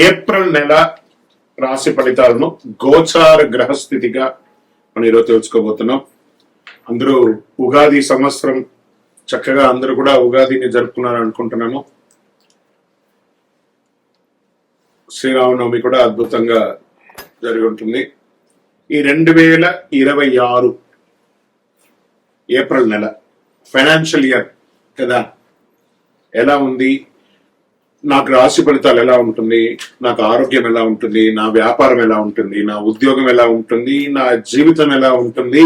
April నెల రాశి ఫలితాలను గోచార గ్రహస్థితిగా మనం ఈరోజు తెలుసుకోబోతున్నాం. అందరూ ఉగాది సంవత్సరం చక్కగా అందరూ కూడా ఉగాదిని జరుపుకున్నారు అనుకుంటున్నాను. శ్రీరామనవమి కూడా అద్భుతంగా జరిగి ఉంటుంది. ఈ 2026 ఏప్రిల్ నెల ఫైనాన్షియల్ ఇయర్ కదా, ఎలా ఉంది, నాకు రాశి ఫలితాలు ఎలా ఉంటుంది, నాకు ఆరోగ్యం ఎలా ఉంటుంది, నా వ్యాపారం ఎలా ఉంటుంది, నా ఉద్యోగం ఎలా ఉంటుంది, నా జీవితం ఎలా ఉంటుంది,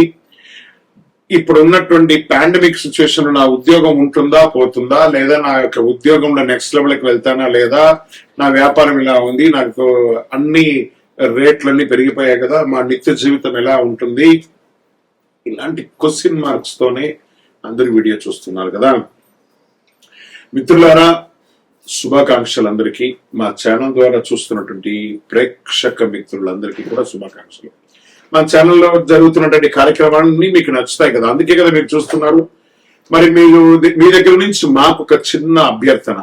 ఇప్పుడు ఉన్నటువంటి పాండమిక్ సిచ్యువేషన్ నా ఉద్యోగం ఉంటుందా పోతుందా, లేదా నా యొక్క ఉద్యోగంలో నెక్స్ట్ లెవెల్కి వెళ్తానా లేదా, నా వ్యాపారం ఎలా ఉంది, నాకు అన్ని రేట్లన్నీ పెరిగిపోయాయి కదా, మా నిత్య జీవితం ఎలా ఉంటుంది, ఇలాంటి క్వశ్చన్ మార్క్స్ తోనే అందరు వీడియో చూస్తున్నారు కదా. మిత్రులారా, శుభాకాంక్షలు అందరికీ. మా ఛానల్ ద్వారా చూస్తున్నటువంటి ప్రేక్షక మిత్రులందరికీ కూడా శుభాకాంక్షలు. మా ఛానల్లో జరుగుతున్నటువంటి కార్యక్రమాన్ని మీకు నచ్చుతాయి కదా, అందుకే కదా మీరు చూస్తున్నారు. మరి మీరు మీ దగ్గర నుంచి మాకు ఒక చిన్న అభ్యర్థన,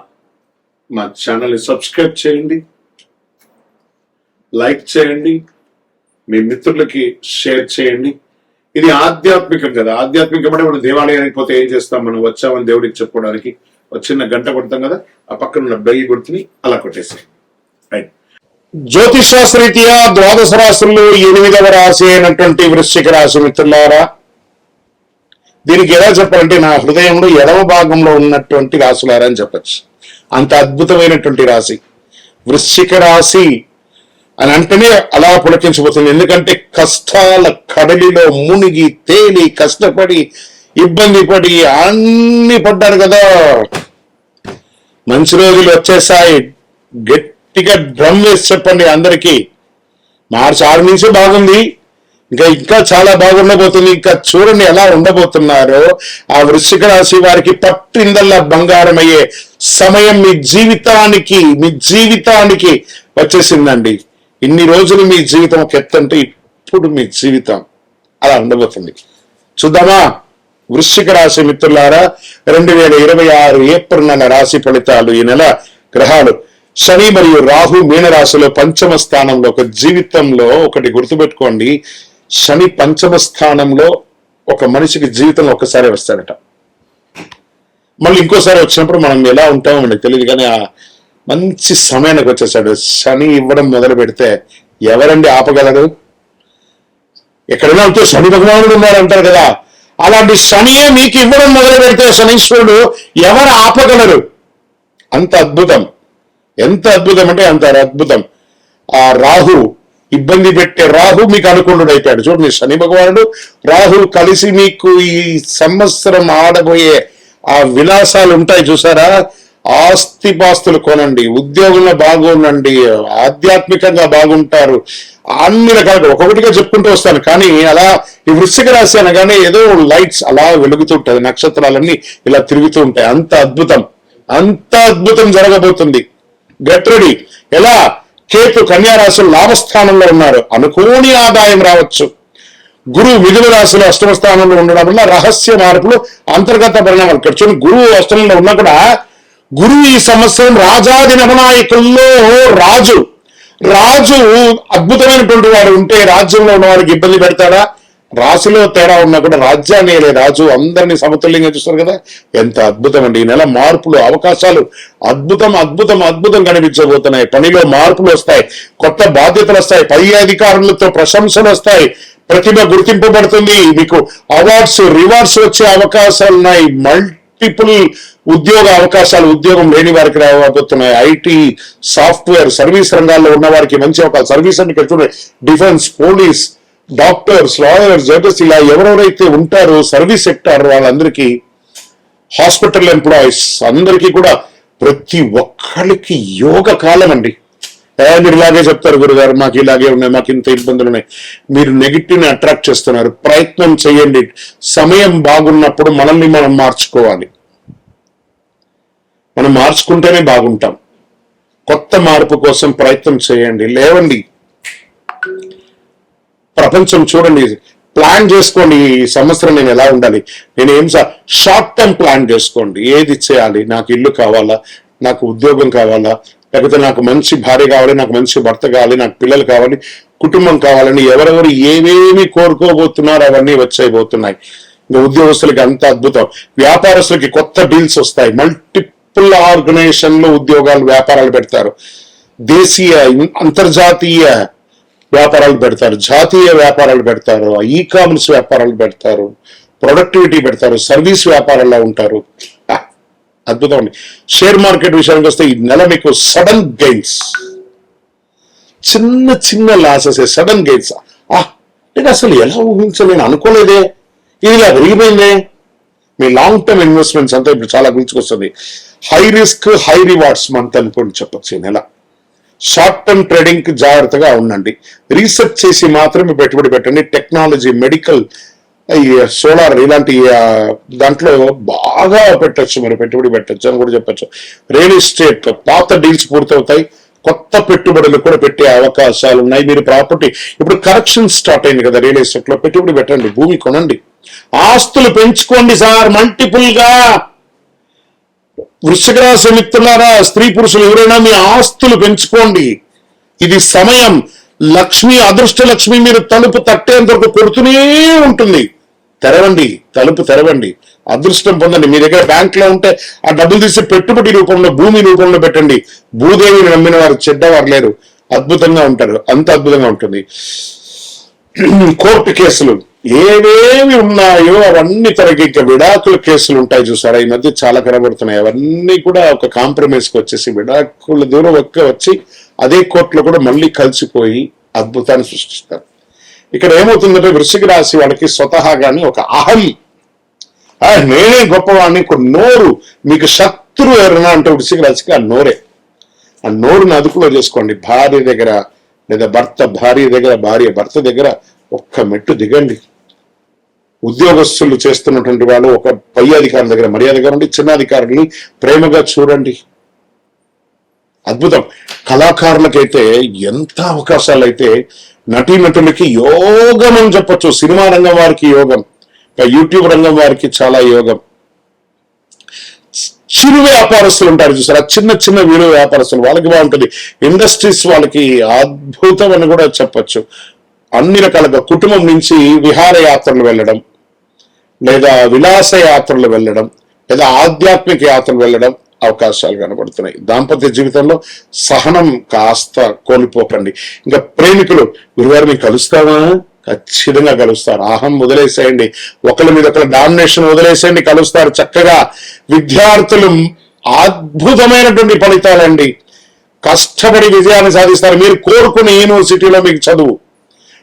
మా ఛానల్ని సబ్స్క్రైబ్ చేయండి, లైక్ చేయండి, మీ మిత్రులకి షేర్ చేయండి. ఇది ఆధ్యాత్మికం కదా, ఆధ్యాత్మికం అంటే మనం దేవాలయానికి పోతే ఏం చేస్తాం, మనం వచ్చామని దేవుడికి చెప్పుకోవడానికి ఒక చిన్న గంట కొడతాం కదా, ఆ పక్కన ఉన్న బెయ్యి గుర్తుని అలా కొట్టేసాయి. రైట్. జ్యోతిషాస్త్రరీత్యా ద్వాదశ రాశుల్లో 8వ రాశి అయినటువంటి వృశ్చిక రాశి మిత్రులారా, దీనికి ఎలా చెప్పాలంటే నా హృదయంలో ఎడమ భాగంలో ఉన్నటువంటి రాశులారా అని చెప్పచ్చు. అంత అద్భుతమైనటువంటి రాశి వృశ్చిక రాశి అని అంటేనే అలా పులకించబోతుంది. ఎందుకంటే కష్టాల కడలిలో మునిగి తేలి కష్టపడి ఇబ్బంది పడి అన్ని పడ్డారు కదా, మంచి రోజులు వచ్చేసాయి. గట్టిగా డ్రమ్ వేసి చెప్పండి అందరికీ. మార్చి 6 నుంచి బాగుంది, ఇంకా చాలా బాగుండబోతుంది. ఇంకా చూడండి ఎలా ఉండబోతున్నారో. ఆ వృశ్చిక రాశి వారికి పట్టిందల్లా బంగారం అయ్యే సమయం మీ జీవితానికి వచ్చేసిందండి. ఇన్ని రోజులు మీ జీవితం ఒక ఎత్తంటే ఇప్పుడు మీ జీవితం అలా ఉండబోతుంది. చూద్దామా వృశ్చిక రాశి మిత్రులారా, 2026 ఏప్రిల్ నెల రాశి ఫలితాలు. ఈ నెల గ్రహాలు శని మరియు రాహు మీనరాశిలో పంచమ స్థానంలో. ఒక జీవితంలో ఒకటి గుర్తుపెట్టుకోండి, శని పంచమ స్థానంలో ఒక మనిషికి జీవితంలో ఒకసారి వస్తాడట. మళ్ళీ ఇంకోసారి వచ్చినప్పుడు మనం ఎలా ఉంటామో మనకి తెలియదు, కానీ ఆ మంచి సమయానికి వచ్చేసాడు. శని ఇవ్వడం మొదలు పెడితే ఎవరండి ఆపగలరు? ఎక్కడైనా ఉంటే శని భగవానుడు ఉన్నారంటారు కదా, అలాంటి శనియే మీకు ఇవ్వడం మొదలు పెడితే శనీశ్వరుడు ఎవరు ఆపగలరు? అంత అద్భుతం. ఎంత అద్భుతం అంటే అంత అద్భుతం. ఆ రాహు ఇబ్బంది పెట్టే రాహు మీకు అనుకూలుడు అయిపోయాడు. చూడండి, శని భగవానుడు రాహు కలిసి మీకు ఈ సంవత్సరం ఆడబోయే ఆ విలాసాలు ఉంటాయి చూసారా. ఆస్తిపాస్తులు కొనండి, ఉద్యోగంలో బాగుండండి, ఆధ్యాత్మికంగా బాగుంటారు, అన్ని రకాలుగా ఒక్కొక్కటిగా చెప్పుకుంటూ వస్తాను. కానీ అలా ఈ వృశ్చిక రాశి అనగానే ఏదో లైట్స్ అలా వెలుగుతుంటది, నక్షత్రాలన్నీ ఇలా తిరుగుతూ ఉంటాయి. అంత అద్భుతం జరగబోతుంది. Get ready. ఎలా? కేతు కన్యా రాశులు లాభస్థానంలో ఉన్నారు, అనుకోని ఆదాయం రావచ్చు. గురువు మిథున రాశిలో అష్టమ స్థానంలో ఉండడం వల్ల రహస్య మార్పులు, అంతర్గత పరిణామాలు. ఇక్కడ చూడండి, గురువు అష్టమంలో ఉన్నా కూడా గురువు ఈ సంవత్సరం రాజాది నవనాయకుల్లో రాజు అద్భుతమైనటువంటి వాడు ఉంటే రాజ్యంలో ఉన్న వారికి ఇబ్బంది పెడతాడా? రాశిలో తేడా ఉన్నా కూడా రాజ్యాన్ని రాజు అందరినీ సమతుల్యంగా చూస్తారు కదా. ఎంత అద్భుతం అండి. ఈ నెల మార్పులు, అవకాశాలు అద్భుతం కనిపించబోతున్నాయి. పనిలో మార్పులు వస్తాయి, కొత్త బాధ్యతలు వస్తాయి, పై అధికారులతో ప్రశంసలు వస్తాయి, ప్రతిభ గుర్తింపబడుతుంది, మీకు అవార్డ్స్ రివార్డ్స్ వచ్చే అవకాశాలు ఉన్నాయి. మల్టిపుల్ ఉద్యోగ అవకాశాలు ఉద్యోగం లేని వారికి రాబోతున్నాయి. ఐటీ, సాఫ్ట్వేర్, సర్వీస్ రంగాల్లో ఉన్న వారికి మంచి అవకాశం. సర్వీస్ అంటే చూడండి, defence, police, doctors, lawyers, judges, ఇలా ఎవరెవరైతే ఉంటారో సర్వీస్ సెక్టార్ వాళ్ళందరికీ, హాస్పిటల్ ఎంప్లాయీస్ అందరికీ కూడా ప్రతి ఒక్కరికి యోగ కాలం అండి. మీరు ఇలాగే చెప్తారు, గురుగారు మాకు ఇలాగే ఉన్నాయి, మాకు ఇంత ఇబ్బందులు ఉన్నాయి. మీరు నెగిటివ్ ని అట్రాక్ట్ చేస్తున్నారు. ప్రయత్నం చేయండి. సమయం బాగున్నప్పుడు మనల్ని మనం మార్చుకోవాలి. మనం మార్చుకుంటేనే బాగుంటాం. కొత్త మార్పు కోసం ప్రయత్నం చేయండి. లేవండి, ప్రపంచం చూడండి, ప్లాన్ చేసుకోండి. ఈ సంవత్సరం నేను ఎలా ఉండాలి, నేను షార్ట్ టర్మ్ ప్లాన్ చేసుకోండి. ఏది చేయాలి, నాకు ఇల్లు కావాలా, నాకు ఉద్యోగం కావాలా, లేకపోతే నాకు మంచి భార్య కావాలి, నాకు మంచి భర్త కావాలి, నాకు పిల్లలు కావాలి, కుటుంబం కావాలని ఎవరెవరు ఏమేమి కోరుకోబోతున్నారో అవన్నీ వచ్చేయబోతున్నాయి. ఇంకా ఉద్యోగస్తులకి అంత అద్భుతం. వ్యాపారస్తులకి కొత్త డీల్స్ వస్తాయి. మల్టిపుల్ ఆర్గనైజేషన్లో ఉద్యోగాలు వ్యాపారాలు పెడతారు. దేశీయ అంతర్జాతీయ వ్యాపారాలు పెడతారు, జాతీయ వ్యాపారాలు పెడతారు, ఈ-కామర్స్ వ్యాపారాలు పెడతారు, ప్రొడక్టివిటీ పెడతారు, సర్వీస్ వ్యాపారాల్లో ఉంటారు. అద్భుతం అండి. షేర్ మార్కెట్ విషయానికి వస్తే ఈ నెల మీకు సడన్ గెయిన్స్, చిన్న చిన్న లాసెస్, సడన్ గెయిన్స్. నేను అసలు ఎలా ఊహించలేను, అనుకోలేదే, ఇది ఇలా పెరిగిపోయిందే. మీ లాంగ్ టర్మ్ ఇన్వెస్ట్మెంట్స్ అంతా ఇప్పుడు చాలా గుర్తుకొస్తుంది. High risk high rewards month అనుకోండి చెప్పచ్చు ఈ నెల. షార్ట్ టర్మ్ ట్రేడింగ్ కి జాగ్రత్తగా ఉండండి. రీసెర్చ్ చేసి మాత్రమే పెట్టుబడి పెట్టండి. టెక్నాలజీ, మెడికల్, ఈ సోలార్ ఇలాంటి దాంట్లో బాగా పెట్టచ్చు, మరి పెట్టుబడి పెట్టచ్చు అని కూడా చెప్పచ్చు. రియల్ ఎస్టేట్ పాత డీల్స్ పూర్తవుతాయి, కొత్త పెట్టుబడులు కూడా పెట్టే అవకాశాలు ఉన్నాయి. మీరు ప్రాపర్టీ ఇప్పుడు కరెక్షన్ స్టార్ట్ అయింది కదా, రియల్ ఎస్టేట్ లో పెట్టుబడి పెట్టండి, భూమి కొనండి, ఆస్తులు పెంచుకోండి సార్ మల్టిపుల్ గా. వృశ్చిక రాశి మిత్రులారా, స్త్రీ పురుషులు ఎవరైనా మీ ఆస్తులు పెంచుకోండి. ఇది సమయం. లక్ష్మి, అదృష్ట లక్ష్మి మీరు తలుపు తట్టేంత వరకు కొడుతూనే ఉంటుంది. తెరవండి, తలుపు తెరవండి, అదృష్టం పొందండి. మీ దగ్గర బ్యాంక్ లో ఉంటే ఆ డబ్బులు తీసి పెట్టుబడి రూపంలో, భూమి రూపంలో పెట్టండి. భూదేవిని నమ్మిన వారు చెడ్డవారు లేరు, అద్భుతంగా ఉంటారు, అంత అద్భుతంగా ఉంటుంది. కోర్టు కేసులు ఏవేమి ఉన్నాయో అవన్నీ తనకి ఇంకా విడాకుల కేసులు ఉంటాయి చూసారా, ఈ మధ్య చాలా కనబడుతున్నాయి. అవన్నీ కూడా ఒక కాంప్రమైజ్కి వచ్చేసి విడాకుల దూరం వచ్చి అదే కోర్టులో కూడా మళ్ళీ కలిసిపోయి అద్భుతాన్ని సృష్టిస్తారు. ఇక్కడ ఏమవుతుందంటే వృశ్చిక రాశి వాళ్ళకి స్వతహాగాని ఒక అహం, నేనే గొప్పవాడిని, నోరు, మీకు శత్రువు ఎవరైనా అంటే వృశ్చిక రాశికి ఆ నోరే. ఆ నోరుని అదుపులో చేసుకోండి. భార్య దగ్గర లేదా భర్త భార్య దగ్గర, భార్య భర్త దగ్గర ఒక్క మెట్టు దిగండి. ఉద్యోగస్తులు చేస్తున్నటువంటి వాళ్ళు ఒక పై అధికారుల దగ్గర మర్యాదగా ఉండి, చిన్న అధికారుల్ని ప్రేమగా చూడండి. అద్భుతం. కళాకారులకైతే ఎంత అవకాశాలు అయితే, నటీనటులకి యోగం అని చెప్పచ్చు. సినిమా రంగం వారికి యోగం, యూట్యూబ్ రంగం వారికి చాలా యోగం. చిరు వ్యాపారస్తులు ఉంటారు చూసారా, చిన్న చిన్న వీరు వ్యాపారస్తులు, వాళ్ళకి బాగుంటుంది. ఇండస్ట్రీస్ వాళ్ళకి అద్భుతం అని కూడా చెప్పచ్చు. అన్ని రకాలుగా కుటుంబం నుంచి విహారయాత్రలు వెళ్ళడం, లేదా విలాస యాత్రలు వెళ్ళడం, లేదా ఆధ్యాత్మిక యాత్రలు వెళ్ళడం అవకాశాలు కనబడుతున్నాయి. దాంపత్య జీవితంలో సహనం కాస్త కోల్పోకండి. ఇంకా ప్రేమికులు, గురువారు మీకు కలుస్తావా? ఖచ్చితంగా కలుస్తారు. అహం వదిలేసేయండి, ఒకరి మీద ఒకరు డామినేషన్ వదిలేసేయండి, కలుస్తారు చక్కగా. విద్యార్థులు అద్భుతమైనటువంటి ఫలితాలండి, కష్టపడి విజయాన్ని సాధిస్తారు. మీరు కోరుకునే యూనివర్సిటీలో మీకు చదువు,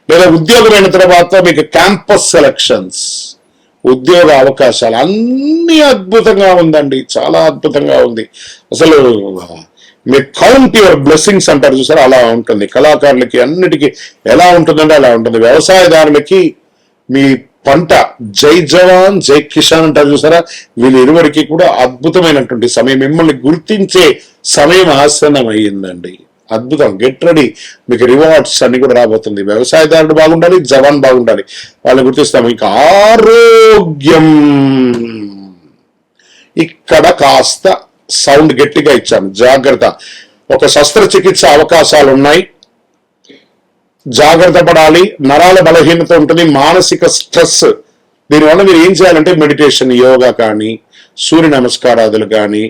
లేదా ఉద్యోగమైన తర్వాత మీకు క్యాంపస్ సెలక్షన్స్, ఉద్యోగ అవకాశాలు అన్ని అద్భుతంగా ఉందండి, చాలా అద్భుతంగా ఉంది. అసలు మీరు కౌంట్ యువర్ బ్లెస్సింగ్స్ అంటారు చూసారా, అలా ఉంటుంది. కళాకారులకి అన్నిటికీ ఎలా ఉంటుందంటే అలా ఉంటుంది. వ్యవసాయదారులకి మీ పంట జై జవాన్ జై కిసాన్ అంటారు చూసారా, వీళ్ళిరువురికి కూడా అద్భుతమైనటువంటి సమయం, మిమ్మల్ని గుర్తించే సమయం ఆసన్నమయ్యిందండి. అద్భుతం. గెట్ రెడీ, మీకు రివార్డ్స్ అన్ని కూడా రాబోతుంది. వ్యవసాయదారుడు బాగుండాలి, జవాన్ బాగుండాలి, వాళ్ళని గుర్తిస్తాము. ఇంకా ఆరోగ్యం, ఇక్కడ కాస్త సౌండ్ గట్టిగా ఇచ్చాను, జాగ్రత్త. ఒక శస్త్రచికిత్స అవకాశాలు ఉన్నాయి, జాగ్రత్త పడాలి. నరాల బలహీనత ఉంటుంది, మానసిక స్ట్రెస్. దీనివల్ల మీరు ఏం చేయాలంటే మెడిటేషన్, యోగా కానీ, సూర్య నమస్కారాదులు కానీ,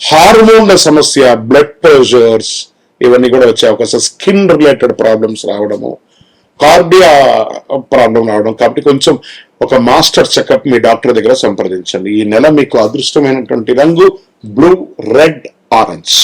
హార్మోన్ల సమస్య, బ్లడ్ ప్రెషర్స్ ఇవన్నీ కూడా వచ్చే అవకాశం, స్కిన్ రిలేటెడ్ ప్రాబ్లమ్స్ రావడము, కార్డియా ప్రాబ్లం రావడం. కాబట్టి కొంచెం ఒక మాస్టర్ చెకప్ మీ డాక్టర్ దగ్గర సంప్రదించండి. ఈ నెల మీకు అదృష్టమైనటువంటి రంగు బ్లూ, రెడ్, ఆరెంజ్.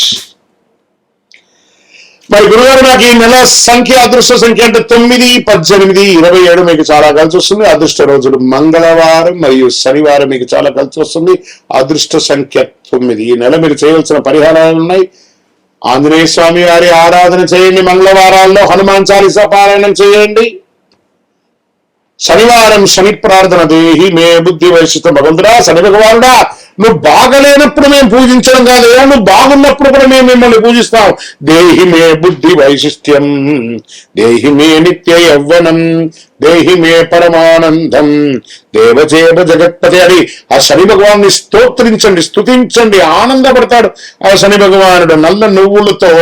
మరి గురువారు నాకు ఈ నెల సంఖ్య, అదృష్ట సంఖ్య అంటే 9, 18, 27 మీకు చాలా కలిసి వస్తుంది. అదృష్ట రోజులు మంగళవారం మరియు శనివారం మీకు చాలా కలిసి వస్తుంది. అదృష్ట సంఖ్య 9. ఈ నెల మీరు చేయవలసిన పరిహారాలు ఉన్నాయి. ఆంజనేయ స్వామి వారి ఆరాధన చేయండి, మంగళవారాల్లో హనుమాన్ చాలీసా పారాయణం చేయండి. శనివారం శని ప్రార్థన, దేహి మే బుద్ధి వైశిష్ట. భగవంతుడా, శని భగవానుడా, నువ్వు బాగలేనప్పుడు మేము పూజించడం కాదు, నువ్వు బాగున్నప్పుడు కూడా మేము మిమ్మల్ని పూజిస్తాం. దేహి మే బుద్ధి వైశిష్ట్యం, దేహి మే నిత్య యవ్వనం, దేహి మే పరమానందం దేవజేవ జగత్పతి అని ఆ శని భగవాన్ని స్తోత్రించండి, స్తుతించండి, ఆనందపడతాడు ఆ శని భగవానుడు. నల్ల నువ్వులతో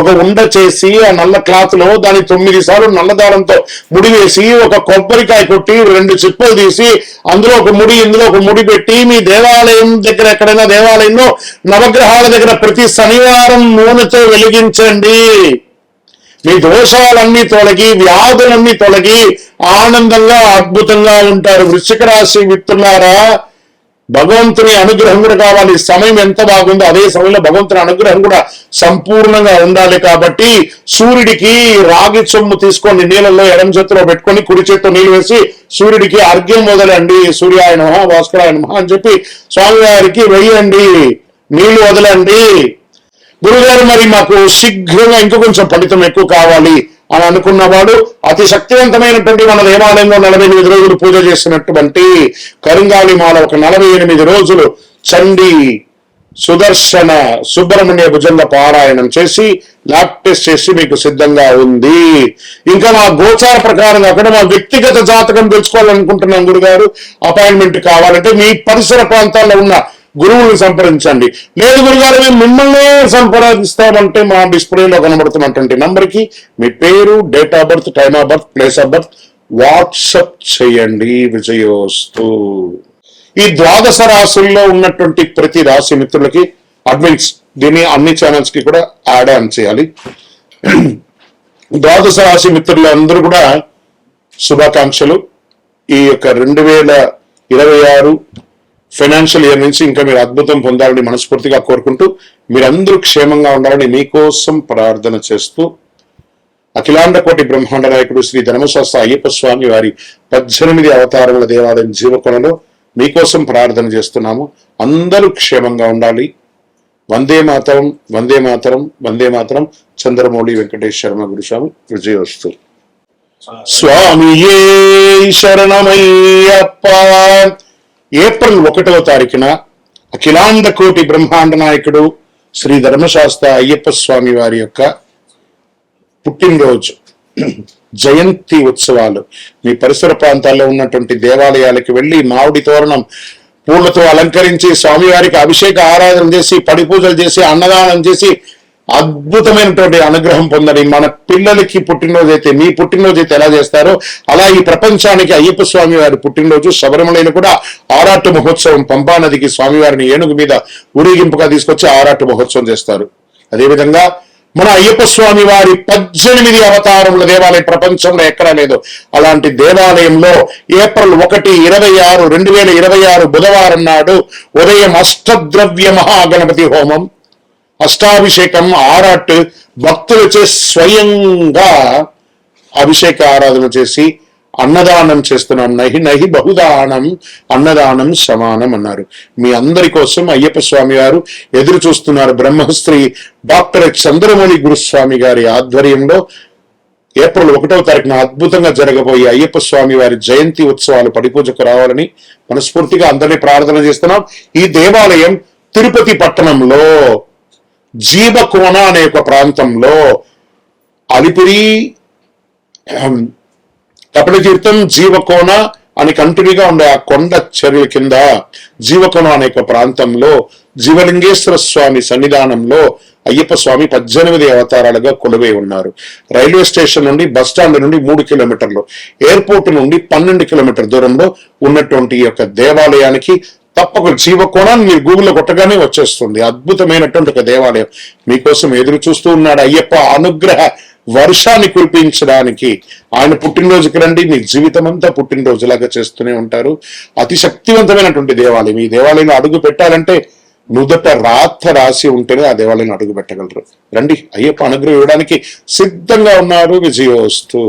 ఒక ఉండ చేసి ఆ నల్ల క్లాత్ లో దాని 9 సార్లు నల్లదారంతో ముడివేసి ఒక కొబ్బరికాయ కొట్టి 2 చిప్పలు తీసి అందులో ఒక ముడి ఇందులో ఒక ముడి పెట్టి మీ దేవాలయం దగ్గర ఎక్కడైనా దేవాలయంలో నవగ్రహాల దగ్గర ప్రతి శనివారం నూనెతో వెలిగించండి. మీ దోషాలన్నీ తొలగి వ్యాధులన్నీ తొలగి ఆనందంగా అద్భుతంగా ఉంటారు. వృశ్చిక రాశి మిత్రులారా, భగవంతుని అనుగ్రహం కూడా కావాలి. సమయం ఎంత బాగుందో అదే సమయంలో భగవంతుని అనుగ్రహం కూడా సంపూర్ణంగా ఉండాలి. కాబట్టి సూర్యుడికి రాగి సొమ్ము తీసుకొని నీళ్ళల్లో ఎడమ చేతిలో పెట్టుకొని కుడి చేతితో నీళ్ళు వేసి సూర్యుడికి అర్ఘ్యం వదలండి. సూర్యాయ నమః భాస్కరాయ నమః అని చెప్పి స్వామివారికి వెయ్యండి, నీళ్లు వదలండి. గురుగారు మరి మాకు శీఘ్రంగా ఇంకో కొంచెం ఫలితం ఎక్కువ కావాలి అని అనుకున్నవాడు అతి శక్తివంతమైనటువంటి మన దేవాలయంలో 48 రోజులు పూజ చేసినటువంటి కరుంగాలి మాల ఒక 48 రోజులు చండీ సుదర్శన సుబ్రహ్మణ్య భుజంగ పారాయణం చేసి ల్యాబ్ టెస్ట్ చేసి మీకు సిద్ధంగా ఉంది. ఇంకా మా గోచార ప్రకారంగా అక్కడ మా వ్యక్తిగత జాతకం తెలుసుకోవాలనుకుంటున్నాం గురుగారు. అపాయింట్మెంట్ కావాలంటే మీ పరిసర ప్రాంతాల్లో ఉన్న గురువుని సంప్రదించండి. లేదు గురుగారు మేము మిమ్మల్ని సంప్రదిస్తామంటే మా డిస్ప్లేలో కనబడుతున్నటువంటి నంబర్కి మీ పేరు, date of birth, time of birth, place of birth WhatsApp చేయండి. విజయోస్తు. ఈ 12 రాశుల్లో ఉన్నటువంటి ప్రతి రాశి మిత్రులకి అడ్మిన్స్ దీన్ని అన్ని ఛానల్స్ కి కూడా యాడ్ ఆన్ చేయాలి. 12 రాశి మిత్రులందరూ కూడా శుభాకాంక్షలు. ఈ యొక్క 2026 ఫైనాన్షియల్ ఇయర్ నుంచి ఇంకా మీరు అద్భుతం పొందాలని మనస్ఫూర్తిగా కోరుకుంటూ మీరందరూ క్షేమంగా ఉండాలని మీకోసం ప్రార్థన చేస్తూ అఖిలాండ కోటి బ్రహ్మాండ నాయకుడు శ్రీ ధర్మశాస్త్ర అయ్యప్ప స్వామి వారి 18 అవతారముల దేవాలయం జీవకొనలో మీకోసం ప్రార్థన చేస్తున్నాము. అందరూ క్షేమంగా ఉండాలి. వందే మాతరం, వందే మాతరం, వందే మాతరం. చంద్రమౌళి వెంకటేష్ శర్మ గురుస్వామి. విజయోస్తు. స్వామియే శరణమయ్యప్ప. ఏప్రిల్ 1వ తారీఖున అఖిలాండ కోటి బ్రహ్మాండ నాయకుడు శ్రీ ధర్మశాస్త్ర అయ్యప్ప స్వామి వారి యొక్క పుట్టినరోజు జయంతి ఉత్సవాలు. మీ పరిసర ప్రాంతాల్లో ఉన్నటువంటి దేవాలయాలకు వెళ్లి మామిడి తోరణం పూలతో అలంకరించి స్వామివారికి అభిషేక ఆరాధన చేసి పడి పూజలు చేసి అన్నదానం చేసి అద్భుతమైనటువంటి అనుగ్రహం పొందని. మన పిల్లలకి పుట్టినరోజు అయితే మీ పుట్టినరోజు అయితే ఎలా చేస్తారో అలా ఈ ప్రపంచానికి అయ్యప్ప స్వామి వారి పుట్టినరోజు శబరిమలలో కూడా ఆరాటు మహోత్సవం, పంపా నదికి స్వామివారిని ఏనుగు మీద ఊరేగింపుగా తీసుకొచ్చి ఆరాటు మహోత్సవం చేస్తారు. అదేవిధంగా మన అయ్యప్ప స్వామి వారి 18 అవతారముల దేవాలయం ప్రపంచంలో ఎక్కడా లేదు. అలాంటి దేవాలయంలో ఏప్రిల్ 1, 26, 2026 బుధవారం నాడు ఉదయం అష్టద్రవ్య మహాగణపతి హోమం, అష్టాభిషేకం, ఆరాట్ భక్తులచే స్వయంగా అభిషేక ఆరాధన చేసి అన్నదానం చేస్తున్నాం. నహి నహి బహుదానం అన్నదానం సమానం అన్నారు. మీ అందరి కోసం అయ్యప్ప స్వామి వారు ఎదురు చూస్తున్నారు. బ్రహ్మశ్రీ డాక్టర్ చంద్రమౌళి గురుస్వామి గారి ఆధ్వర్యంలో ఏప్రిల్ 1వ తారీఖున అద్భుతంగా జరగబోయే అయ్యప్ప స్వామి వారి జయంతి ఉత్సవాలు పడిపూజకు రావాలని మనస్ఫూర్తిగా అందరినీ ప్రార్థన చేస్తున్నాం. ఈ దేవాలయం తిరుపతి పట్టణంలో జీవకోన అనే ఒక ప్రాంతంలో అలిపిరి, కపిలతీర్థం, జీవకోన అని కంటిన్యూగా ఉండే ఆ కొండ చర్యల కింద జీవకోన అనే ఒక ప్రాంతంలో జీవలింగేశ్వర స్వామి సన్నిధానంలో అయ్యప్ప స్వామి 18 అవతారాలుగా కొలువై ఉన్నారు. రైల్వే స్టేషన్ నుండి బస్ స్టాండ్ నుండి 3 కిలోమీటర్లు, ఎయిర్పోర్ట్ నుండి 12 కిలోమీటర్ దూరంలో ఉన్నటువంటి ఈ యొక్క దేవాలయానికి తప్పకుండా జీవకోణాన్ని మీరు గూగుల్లో కొట్టగానే వచ్చేస్తుంది. అద్భుతమైనటువంటి ఒక దేవాలయం మీకోసం ఎదురు చూస్తూ ఉన్నాడు. అయ్యప్ప అనుగ్రహ వర్షాన్ని కురిపించడానికి ఆయన పుట్టినరోజుకి రండి. మీ జీవితం అంతా పుట్టినరోజులాగా చేస్తూనే ఉంటారు. అతి శక్తివంతమైనటువంటి దేవాలయం. ఈ దేవాలయంలో అడుగు పెట్టాలంటే నుదుట రాత రాసి ఉంటేనే ఆ దేవాలయంలో అడుగు పెట్టగలరు. రండి, అయ్యప్ప అనుగ్రహం ఇవ్వడానికి సిద్ధంగా ఉన్నారు. విజయోస్తు.